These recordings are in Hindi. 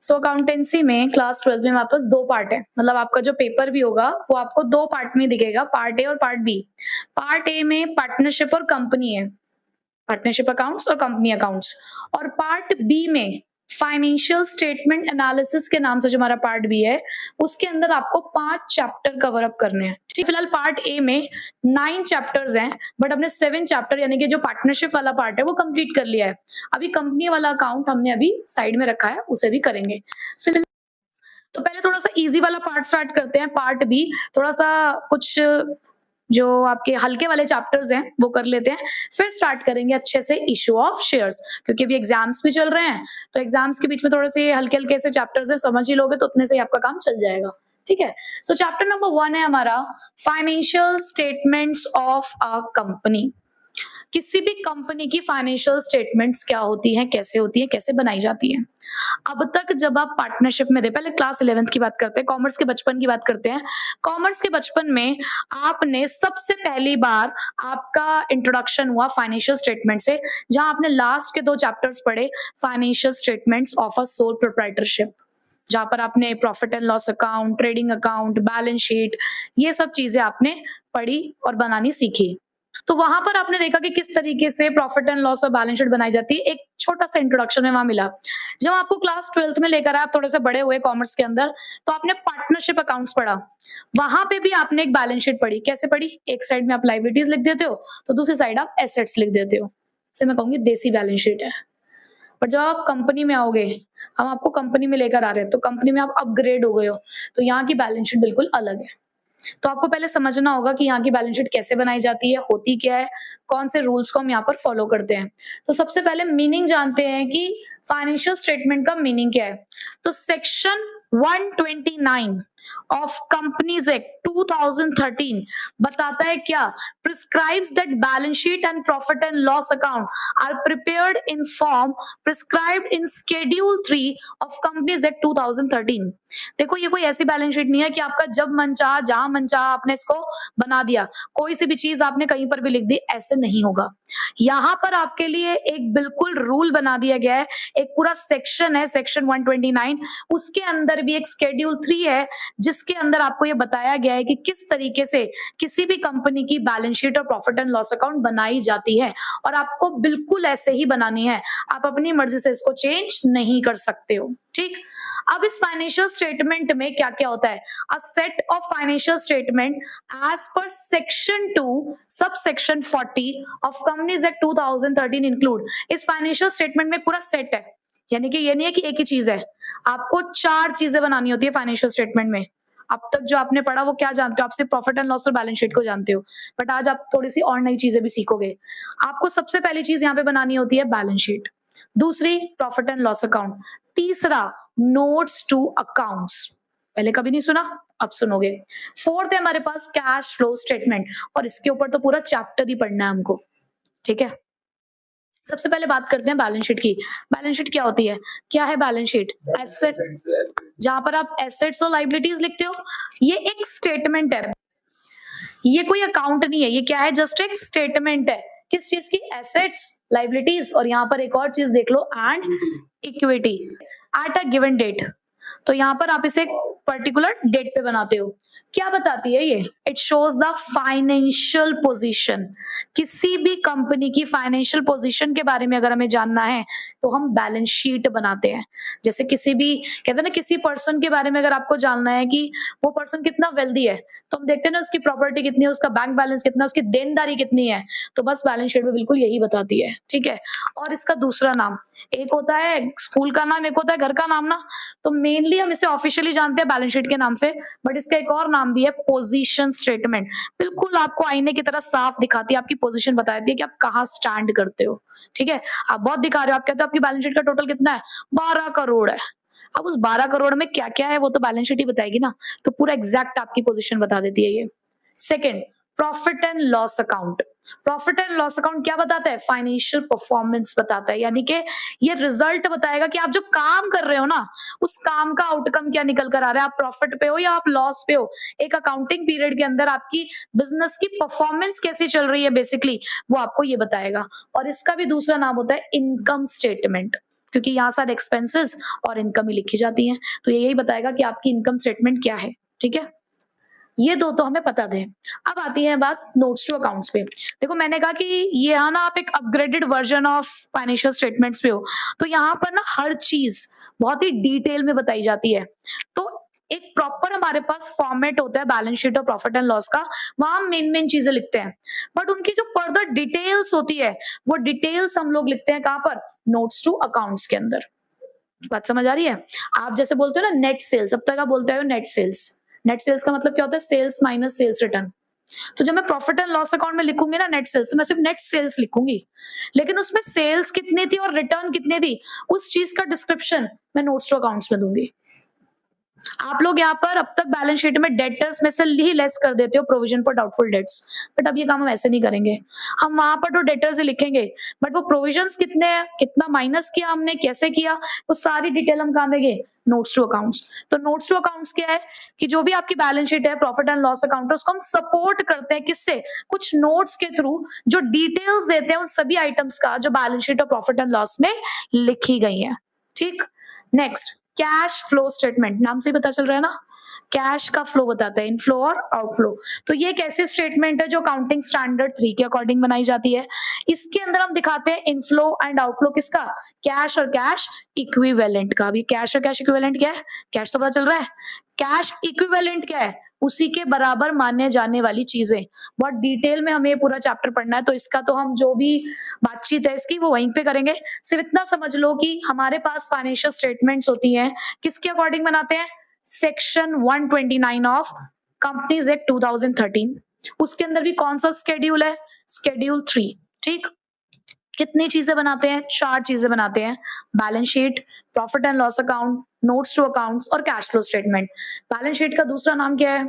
सो अकाउंटेंसी में क्लास 12 में हमारे पास 2 पार्ट है, मतलब आपका जो पेपर भी होगा वो आपको 2 पार्ट में दिखेगा, पार्ट ए और पार्ट बी। पार्ट ए में पार्टनरशिप और कंपनी है, पार्टनरशिप अकाउंट्स और कंपनी अकाउंट्स, और पार्ट बी में फाइनेंशियल स्टेटमेंट एनालिसिस के नाम से जो हमारा पार्ट बी है, उसके अंदर आपको 5 चैप्टर कवर अप करने हैं। ठीक, फिलहाल पार्ट ए में 9 चैप्टर्स हैं, बट हमने 7 चैप्टर यानी कि जो पार्टनरशिप वाला पार्ट है वो कंप्लीट कर लिया है। अभी कंपनी वाला अकाउंट हमने अभी साइड में रखा है, उसे भी करेंगे। फिर तो पहले थोड़ा सा इजी वाला पार्ट स्टार्ट करते हैं, पार्ट बी। थोड़ा सा कुछ जो आपके हल्के वाले चैप्टर्स हैं वो कर लेते हैं, फिर स्टार्ट करेंगे अच्छे से इशू ऑफ शेयर्स, क्योंकि अभी एग्जाम्स भी चल रहे हैं, तो एग्जाम्स के बीच में थोड़े से हल्के हल्के से चैप्टर्स है, समझ ही लोगे तो उतने से ही आपका काम चल जाएगा। ठीक है, सो चैप्टर नंबर 1 है हमारा financial statements of a company. किसी भी कंपनी की फाइनेंशियल स्टेटमेंट्स क्या होती हैं, कैसे होती है, कैसे बनाई जाती है। अब तक जब आप पार्टनरशिप में थे, पहले क्लास 11th की बात करते हैं, कॉमर्स के बचपन की बात करते हैं। कॉमर्स के बचपन में आपने सबसे पहली बार आपका इंट्रोडक्शन हुआ फाइनेंशियल स्टेटमेंट से, जहां आपने लास्ट के 2 चैप्टर्स पढ़े, financial statements of a sole proprietorship, जहां पर आपने profit and loss account, trading account, balance sheet, ये सब चीजें आपने पढ़ी और बनानी सीखी। तो वहां पर आपने देखा कि किस तरीके से प्रॉफिट एंड लॉस और बैलेंस शीट बनाई जाती है, एक छोटा सा इंट्रोडक्शन में वहां मिला। जब आपको क्लास 12th में लेकर आए, आप थोड़े से बड़े हुए कॉमर्स के अंदर, तो आपने पार्टनरशिप अकाउंट्स पढ़ा, वहां पे भी आपने एक बैलेंस शीट पढ़ी। कैसे पढ़ी? एक साइड में आप लाइबिलिटीज लिख देते हो, तो दूसरी साइड आप एसेट्स लिख देते हो। इसे मैं कहूंगी देसी बैलेंस शीट है। पर जब आप कंपनी में आओगे, हम आपको कंपनी में लेकर आ रहे हैं, तो कंपनी में आप अपग्रेड हो गए हो, तो यहाँ की बैलेंस शीट बिल्कुल अलग है। तो आपको पहले समझना होगा कि यहाँ की बैलेंस शीट कैसे बनाई जाती है, होती क्या है, कौन से रूल्स को हम यहाँ पर फॉलो करते हैं। तो सबसे पहले मीनिंग जानते हैं कि फाइनेंशियल स्टेटमेंट का मीनिंग क्या है। तो सेक्शन 129 ऑफ कंपनीज एक्ट 2013 बताता है क्या? Prescribes that balance sheet and profit and loss account are prepared in form prescribed in schedule 3 of companies act 2013। देखो, ये कोई ऐसी बैलेंस शीट नहीं है कि आपका जब मन चाहा, जहां मन चाहा आपने इसको बना दिया, कोई सी भी चीज आपने कहीं पर भी लिख दी, ऐसे नहीं होगा। यहाँ पर आपके लिए एक बिल्कुल रूल बना दिया गया है, एक पूरा सेक्शन है, सेक्शन 129, उसके अंदर भी एक शेड्यूल 3 है, जिसके अंदर आपको ये बताया गया है कि किस तरीके से किसी भी कंपनी की बैलेंस शीट और प्रॉफिट एंड लॉस अकाउंट बनाई जाती है, और आपको बिल्कुल ऐसे ही बनानी है, आप अपनी मर्जी से इसको चेंज नहीं कर सकते हो। ठीक, अब इस फाइनेंशियल स्टेटमेंट में क्या क्या होता है? A set of financial statement as per section 2 sub section 40 of companies act 2013 include. इस फाइनेंशियल स्टेटमेंट में पूरा सेट है, यानी कि ये नहीं है कि एक ही चीज है, आपको 4 चीजें बनानी होती है फाइनेंशियल स्टेटमेंट में। अब तक जो आपने पढ़ा वो क्या जानते हो? आप सिर्फ प्रॉफिट एंड लॉस और बैलेंस शीट को जानते हो, बट आज आप थोड़ी सी और नई चीजें भी सीखोगे। आपको सबसे पहली चीज यहाँ पे बनानी होती है बैलेंस शीट, दूसरी प्रॉफिट एंड लॉस अकाउंट, तीसरा नोट्स टू अकाउंट्स, पहले कभी नहीं सुना, अब सुनोगे। फोर्थ है हमारे पास कैश फ्लो स्टेटमेंट, और इसके ऊपर तो पूरा चैप्टर ही पढ़ना है हमको। ठीक है, सबसे पहले बात करते हैं बैलेंस शीट की। बैलेंस शीट क्या होती है? क्या है बैलेंस शीट? एसेट, जहां पर आप एसेट्स और लाइबिलिटीज लिखते हो, ये एक स्टेटमेंट है, ये कोई अकाउंट नहीं है, ये क्या है? जस्ट एक स्टेटमेंट है। किस चीज की? एसेट्स, लाइबिलिटीज, और यहाँ पर एक और चीज देख लो, and equity at a given date. तो यहाँ पर आप इसे पर्टिकुलर डेट पे बनाते हो। क्या बताती है ये? It shows the financial position. किसी भी कंपनी की फाइनेंशियल पोजीशन के बारे में अगर हमें जानना है तो हम बैलेंस शीट बनाते हैं। जैसे किसी भी, कहते हैं ना, किसी पर्सन के बारे में अगर आपको जानना है कि वो पर्सन कितना वेल्दी है, तो हम देखते हैं ना उसकी प्रॉपर्टी कितनी है, उसका बैंक बैलेंस कितना है, उसकी देनदारी कितनी है, तो बस बैलेंस शीट में बिल्कुल यही बताती है। ठीक है, और इसका दूसरा नाम, एक होता है स्कूल का नाम, एक होता है घर का नाम ना, तो मेनली हम इसे ऑफिशियली जानते हैं बैलेंस शीट के नाम से, बट इसका एक और नाम भी है पोजीशन स्टेटमेंट। बिल्कुल आपको आईने की तरह साफ दिखाती है, आपकी पोजीशन बताती है कि आप कहाँ स्टैंड करते हो। ठीक है, आप बहुत दिखा रहे हो, आप कहते हो आपकी बैलेंस शीट का टोटल कितना है? 12 करोड़ है। अब उस 12 करोड़ में क्या क्या है वो तो बैलेंस शीट ही बताएगी ना, तो पूरा एग्जैक्ट आपकी पोजीशन बता देती है ये। Second, profit and loss account. Profit and loss account क्या बताता है? फाइनेंशियल परफॉर्मेंस बताता है, यानी कि ये रिजल्ट बताएगा कि आप जो काम कर रहे हो ना, उस काम का आउटकम क्या निकल कर आ रहा है, आप प्रॉफिट पे हो या आप लॉस पे हो। एक अकाउंटिंग पीरियड के अंदर आपकी बिजनेस की परफॉर्मेंस कैसी चल रही है, बेसिकली वो आपको ये बताएगा। और इसका भी दूसरा नाम होता है इनकम स्टेटमेंट। क्योंकि यहाँ सारे एक्सपेंसेस और इनकम ही लिखी जाती हैं, तो ये यही बताएगा कि आपकी इनकम स्टेटमेंट क्या है। ठीक है, ये दो तो हमें पता थे। अब आती है बात नोट्स टू अकाउंट्स पे। देखो मैंने कहा कि ये है ना, आप एक upgraded version of financial statements पे हो, तो यहाँ पर ना हर चीज बहुत ही डिटेल में बताई जाती है। तो एक प्रॉपर हमारे पास फॉर्मेट होता है बैलेंस शीट और प्रॉफिट एंड लॉस का, वहां मेन मेन चीजें लिखते हैं, बट उनकी जो फर्दर डिटेल्स होती है वो डिटेल्स हम लोग लिखते हैं कहाँ पर, नोट्स टू अकाउंट्स के अंदर। बात समझ आ रही है? आप जैसे बोलते हो ना नेट सेल्स, अब तक आप बोलते हो नेट सेल्स, नेट सेल्स का मतलब क्या होता है, सेल्स माइनस सेल्स रिटर्न। तो जब मैं प्रॉफिट एंड लॉस अकाउंट में लिखूंगी ना नेट सेल्स, तो मैं सिर्फ नेट सेल्स लिखूंगी, लेकिन उसमें सेल्स कितनी थी और रिटर्न कितनी थी उस चीज का डिस्क्रिप्शन मैं नोट्स टू अकाउंट्स में दूंगी। आप लोग यहाँ पर अब तक बैलेंस शीट में डेटर्स में से ही लेस कर देते हो provision for doubtful debts, but अब ये काम हम ऐसे नहीं करेंगे। हम वहां पर तो डेटर्स ही लिखेंगे, बट वो प्रोविजंस कितने हैं, कितना माइनस किया हमने, कैसे किया, वो सारी डिटेल हम कहाँ देंगे, नोट्स टू अकाउंट्स। तो नोट्स टू अकाउंट्स क्या है कि जो भी आपकी बैलेंस शीट है, प्रॉफिट एंड लॉस अकाउंट है, उसको हम सपोर्ट करते हैं किससे, कुछ नोट्स के थ्रू जो डिटेल्स देते हैं उन सभी आइटम्स का जो बैलेंस शीट और प्रॉफिट एंड लॉस में लिखी गई है। ठीक, नेक्स्ट कैश फ्लो स्टेटमेंट, नाम से ही पता चल रहा है ना, कैश का फ्लो बताता है, इनफ्लो और आउटफ्लो। तो ये एक ऐसी स्टेटमेंट है जो अकाउंटिंग स्टैंडर्ड 3 के अकॉर्डिंग बनाई जाती है। इसके अंदर हम दिखाते हैं इनफ्लो एंड आउटफ्लो किसका, कैश और कैश इक्विवेलेंट का। अभी कैश और कैश इक्विवेलेंट क्या है, कैश तो पता चल रहा है, कैश इक्विवेलेंट क्या है, उसी के बराबर माने जाने वाली चीजें। बहुत डिटेल में हमें पूरा चैप्टर पढ़ना है, तो इसका तो हम जो भी बातचीत है इसकी वो वहीं पे करेंगे। सिर्फ इतना समझ लो कि हमारे पास फाइनेंशियल स्टेटमेंट्स होती हैं, किसके अकॉर्डिंग बनाते हैं, सेक्शन 129 ऑफ कंपनीज एक्ट 2013, उसके अंदर भी कौन सा शेड्यूल है, शेड्यूल 3। ठीक, कितनी चीजें बनाते हैं, 4 चीजें बनाते हैं, balance sheet, profit and loss account, notes to accounts और cash flow statement. Balance sheet का दूसरा नाम क्या है,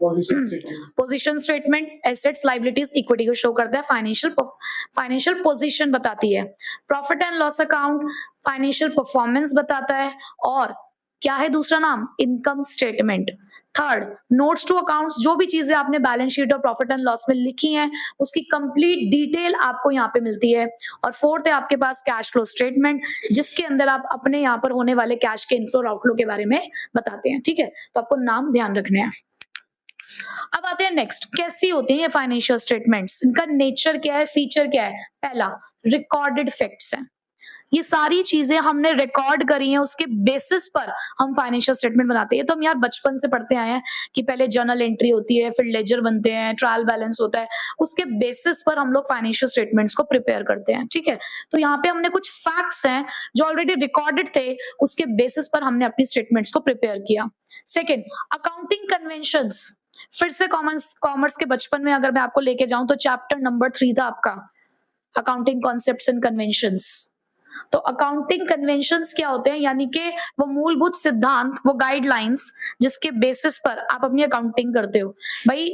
position statement, assets liabilities equity को शो करता है, फाइनेंशियल पोजीशन बताती है। Profit and loss account financial performance बताता है, और क्या है दूसरा नाम, income statement. Third, notes to accounts, जो भी चीजें आपने बैलेंस शीट और प्रॉफिट एंड लॉस में लिखी हैं उसकी कंप्लीट डिटेल आपको यहाँ पे मिलती है। और फोर्थ है आपके पास कैश फ्लो स्टेटमेंट, जिसके अंदर आप अपने यहाँ पर होने वाले कैश के इनफ्लो और आउटफ्लो के बारे में बताते हैं। ठीक है, तो आपको नाम ध्यान रखने हैं। अब आते हैं नेक्स्ट, कैसी होती हैं ये फाइनेंशियल स्टेटमेंट्स, इनका नेचर क्या है, फीचर क्या है। पहला, रिकॉर्डेड फैक्ट्स है, ये सारी चीजें हमने रिकॉर्ड करी हैं, उसके बेसिस पर हम फाइनेंशियल स्टेटमेंट बनाते हैं। तो हम यार बचपन से पढ़ते आए हैं कि पहले जर्नल एंट्री होती है, फिर लेजर बनते हैं, ट्रायल बैलेंस होता है, उसके बेसिस पर हम लोग फाइनेंशियल स्टेटमेंट्स को प्रिपेयर करते हैं। ठीक है, तो यहाँ पे हमने कुछ फैक्ट्स हैं जो ऑलरेडी रिकॉर्डेड थे, उसके बेसिस पर हमने अपनी स्टेटमेंट्स को प्रिपेयर किया। सेकेंड, अकाउंटिंग कन्वेंशंस, फिर से कॉमर्स के बचपन में अगर मैं आपको लेके जाऊं तो चैप्टर नंबर 3 था आपका, अकाउंटिंग कॉन्सेप्ट्स एंड कन्वेंशंस। तो अकाउंटिंग कन्वेंशंस क्या होते हैं, यानी कि वो मूलभूत सिद्धांत, वो गाइडलाइंस जिसके बेसिस पर आप अपनी अकाउंटिंग करते हो। भाई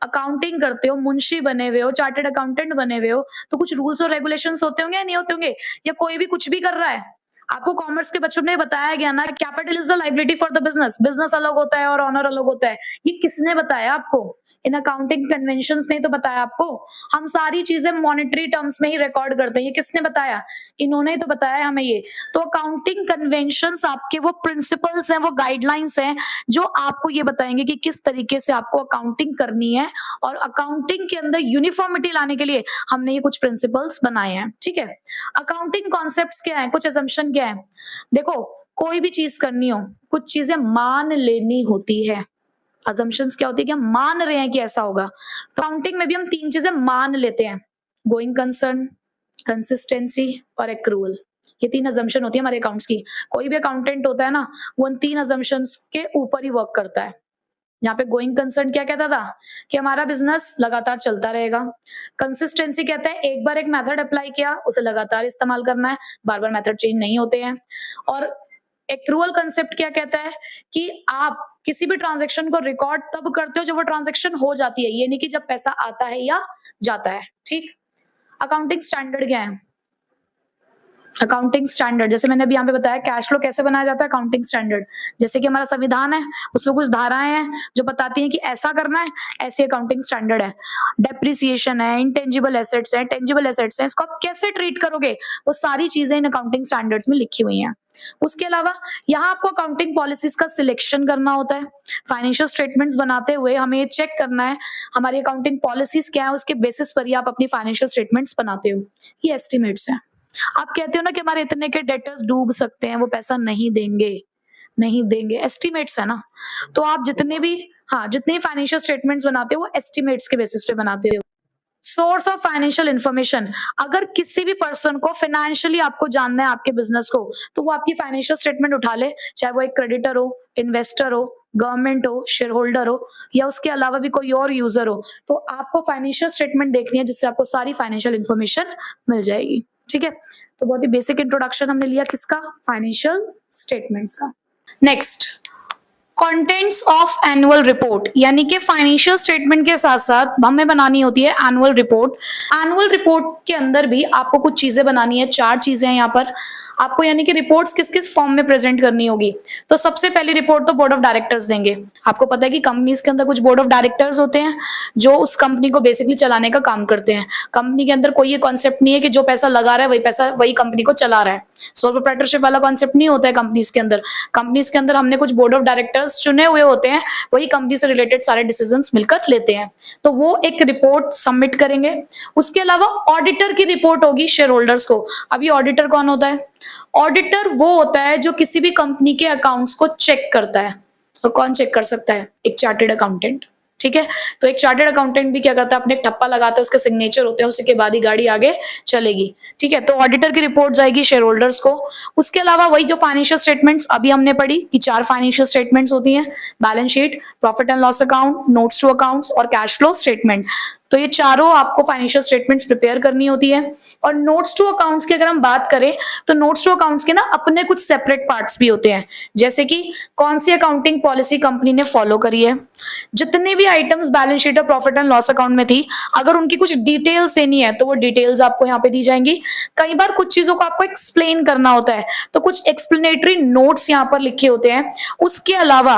अकाउंटिंग करते हो, मुंशी बने हुए हो, चार्टर्ड अकाउंटेंट बने हुए हो, तो कुछ रूल्स और रेगुलेशंस होते होंगे या नहीं होते होंगे, या कोई भी कुछ भी कर रहा है। आपको कॉमर्स के बच्चों ने बताया गया ना, capital is the liability for the business, business अलग होता है और ऑनर अलग होता है। ये किसने बताया आपको, इन अकाउंटिंग कन्वेंशंस ने तो बताया आपको। हम सारी चीजें मॉनेटरी टर्म्स में ही रिकॉर्ड करते हैं, ये किसने बताया, इन्होंने तो बताया हमें ये। तो अकाउंटिंग कन्वेंशंस आपके वो प्रिंसिपल्स हैं, वो गाइडलाइंस हैं जो आपको ये बताएंगे कि किस तरीके से आपको अकाउंटिंग करनी है, और अकाउंटिंग के अंदर यूनिफॉर्मिटी लाने के लिए हमने ये कुछ प्रिंसिपल्स बनाए हैं। ठीक है, अकाउंटिंग कॉन्सेप्ट्स क्या है, कुछ असम्पशन क्या है। देखो कोई भी चीज करनी हो, कुछ चीजें मान लेनी होती है। असम्पशंस क्या होती है कि हम मान रहे हैं कि ऐसा होगा। तो अकाउंटिंग में भी हम 3 चीजें मान लेते हैं, गोइंग कंसर्न, कंसिस्टेंसी और एक्रूअल। ये 3 असम्पशन होती है हमारे अकाउंट्स की। कोई भी अकाउंटेंट होता है ना, वो इन 3 असम्पशंस के ऊपर ही वर्क करता है। यहाँ पे गोइंग कंसर्न क्या कहता था कि हमारा बिजनेस लगातार चलता रहेगा। कंसिस्टेंसी कहता है एक बार एक मेथड अप्लाई किया, उसे लगातार इस्तेमाल करना है, बार बार मेथड चेंज नहीं होते हैं। और एक्रूअल कंसेप्ट क्या कहता है कि आप किसी भी ट्रांजैक्शन को रिकॉर्ड तब करते हो जब वो ट्रांजैक्शन हो जाती है, ये नहीं कि जब पैसा आता है या जाता है। ठीक, अकाउंटिंग स्टैंडर्ड क्या है, अकाउंटिंग स्टैंडर्ड, जैसे मैंने अभी यहाँ पे बताया कैश फ्लो कैसे बनाया जाता है, अकाउंटिंग स्टैंडर्ड, जैसे कि हमारा संविधान है उसमें कुछ धाराएं हैं जो बताती हैं कि ऐसा करना है, ऐसे अकाउंटिंग स्टैंडर्ड है। डेप्रिसिएशन है, इंटेंजिबल एसेट्स है, टेंजिबल एसेट्स है, इसको आप कैसे ट्रीट करोगे वो सारी चीजें इन अकाउंटिंग स्टैंडर्ड्स में लिखी हुई हैं। उसके अलावा यहाँ आपको अकाउंटिंग पॉलिसीज का सिलेक्शन करना होता है। फाइनेंशियल स्टेटमेंट्स बनाते हुए हमें ये चेक करना है हमारी अकाउंटिंग पॉलिसीज क्या है, उसके बेसिस पर ही आप अपनी फाइनेंशियल स्टेटमेंट्स बनाते हो। ये एस्टिमेट्स हैं। आप कहते हो ना कि हमारे इतने के डेटर्स डूब सकते हैं, वो पैसा नहीं देंगे, नहीं देंगे, एस्टिमेट्स है ना। तो आप जितने भी जितने फाइनेंशियल स्टेटमेंट्स बनाते हो वो एस्टिमेट्स के बेसिस पे बनाते हो। सोर्स ऑफ फाइनेंशियल इंफॉर्मेशन, अगर किसी भी पर्सन को फाइनेंशियली आपको जानना है आपके बिजनेस को, तो वो आपकी फाइनेंशियल स्टेटमेंट उठा ले, चाहे वो एक क्रेडिटर हो, इन्वेस्टर हो, गवर्नमेंट हो, शेयर होल्डर हो, या उसके अलावा भी कोई और यूजर हो, तो आपको फाइनेंशियल स्टेटमेंट देखनी है जिससे आपको सारी फाइनेंशियल इंफॉर्मेशन मिल जाएगी। ठीक है, तो बहुत ही बेसिक इंट्रोडक्शन हमने लिया किसका, फाइनेंशियल स्टेटमेंट्स का। Next, contents of annual report, यानी कि फाइनेंशियल स्टेटमेंट के साथ साथ हमें बनानी होती है एनुअल रिपोर्ट। एनुअल रिपोर्ट के अंदर भी आपको कुछ चीजें बनानी है, 4 चीजें हैं यहाँ पर आपको, यानी कि रिपोर्ट्स किस किस फॉर्म में प्रेजेंट करनी होगी। तो सबसे पहली रिपोर्ट तो बोर्ड ऑफ डायरेक्टर्स देंगे। आपको पता है कि कंपनीज के अंदर कुछ बोर्ड ऑफ डायरेक्टर्स होते हैं जो उस कंपनी को बेसिकली चलाने का काम करते हैं। कंपनी के अंदर कोई ये कॉन्सेप्ट नहीं है कि जो पैसा लगा रहा है वही पैसा वही कंपनी को चला रहा है। सोल प्रोप्राइटरशिप वाला कॉन्सेप्ट नहीं होता है कंपनीज के अंदर। कंपनीज के अंदर हमने कुछ बोर्ड ऑफ डायरेक्टर्स चुने हुए होते हैं, वही कंपनी से रिलेटेड सारे डिसीजंस मिलकर लेते हैं। तो वो एक रिपोर्ट सबमिट करेंगे। उसके अलावा ऑडिटर की रिपोर्ट होगी शेयर होल्डर्स को। अभी ऑडिटर कौन होता है? ऑडिटर वो होता है जो किसी भी कंपनी के अकाउंट्स को चेक करता है। और कौन चेक कर सकता है? एक चार्टेड अकाउंटेंट। ठीक है, तो एक चार्टेड अकाउंटेंट भी क्या करता है, अपने ठप्पा लगाता है, उसके सिग्नेचर होते हैं, उसके बाद ही गाड़ी आगे चलेगी। ठीक है, तो ऑडिटर की रिपोर्ट जाएगी शेयर होल्डर्स को। उसके अलावा वही जो फाइनेंशियल स्टेटमेंट्स अभी हमने पढ़ी कि 4 फाइनेंशियल स्टेटमेंट्स होती हैं, balance sheet, profit and loss account, notes to accounts और कैश फ्लो स्टेटमेंट। तो ये चारों आपको फाइनेंशियल स्टेटमेंट्स प्रिपेयर करनी होती है। और नोट्स टू अकाउंट्स की अगर हम बात करें तो नोट्स टू अकाउंट्स के ना अपने कुछ सेपरेट पार्ट्स भी होते हैं, जैसे कि कौन सी अकाउंटिंग पॉलिसी कंपनी ने फॉलो करी है, जितने भी आइटम्स बैलेंस शीट और प्रॉफिट एंड लॉस अकाउंट में थी, अगर उनकी कुछ डिटेल्स देनी है तो वो डिटेल्स आपको यहाँ पे दी जाएंगी। कई बार कुछ चीजों को आपको एक्सप्लेन करना होता है तो कुछ एक्सप्लेनेटरी नोट्स यहाँ पर लिखे होते हैं। उसके अलावा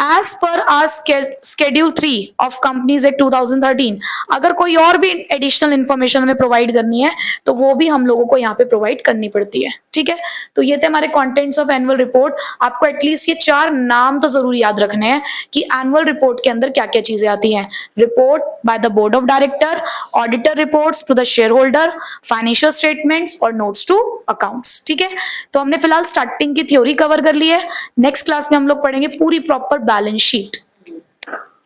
as per are schedule 3 of companies act 2013 अगर कोई और भी एडिशनल इंफॉर्मेशन हमें प्रोवाइड करनी है तो वो भी हम लोगों को यहाँ पे प्रोवाइड करनी पड़ती है। ठीक है, तो ये थे हमारे कंटेंट्स ऑफ एनुअल रिपोर्ट। आपको एटलीस्ट ये 4 नाम तो जरूर याद रखने हैं कि एनुअल रिपोर्ट के अंदर क्या क्या चीजें आती हैं। Report by the board of director, auditor reports to the share holder, financial statements और नोट्स टू अकाउंट्स। ठीक है, तो हमने फिलहाल स्टार्टिंग की थ्योरी कवर कर ली है। नेक्स्ट क्लास में हम लोग पढ़ेंगे पूरी प्रॉपर बैलेंस शीट।